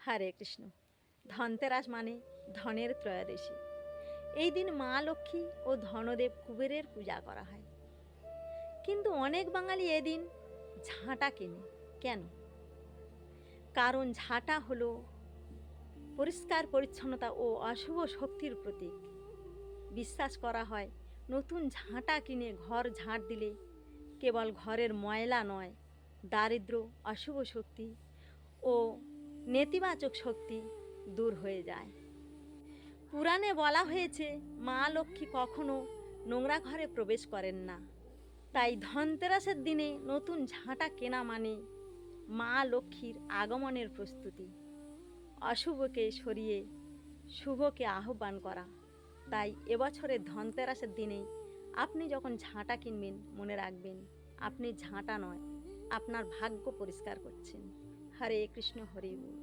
হরে কৃষ্ণ। ধনতেরাস মানে ধনের ত্রয়োদশী। এই দিন মা লক্ষ্মী ও ধনদেব কুবেরের পূজা করা হয়। কিন্তু অনেক বাঙালি এদিন ঝাঁটা কেনে কেন? কারণ ঝাঁটা হলো পরিষ্কার পরিচ্ছন্নতা ও অশুভ শক্তির প্রতীক। বিশ্বাস করা হয় নতুন ঝাঁটা কিনে ঘর ঝাঁট দিলে কেবল ঘরের ময়লা নয়, দারিদ্র্য, অশুভ শক্তি ও নেতিবাচক শক্তি দূর হয়ে যায়। পুরাণে বলা হয়েছে মা লক্ষ্মী কখনো নোংরা ঘরে প্রবেশ করেন না। তাই ধনতেরাসের দিনে নতুন ঝাঁটা কেনা মানে মা লক্ষ্মীর আগমনের প্রস্তুতি, অশুভকে সরিয়ে শুভকে আহ্বান করা। তাই এবছরের ধনতেরাসের দিনে আপনি যখন ঝাঁটা কিনবেন মনে রাখবেন আপনি ঝাঁটা নয়, আপনার ভাগ্য পরিষ্কার করছেন। হরে কৃষ্ণ, হরি বল।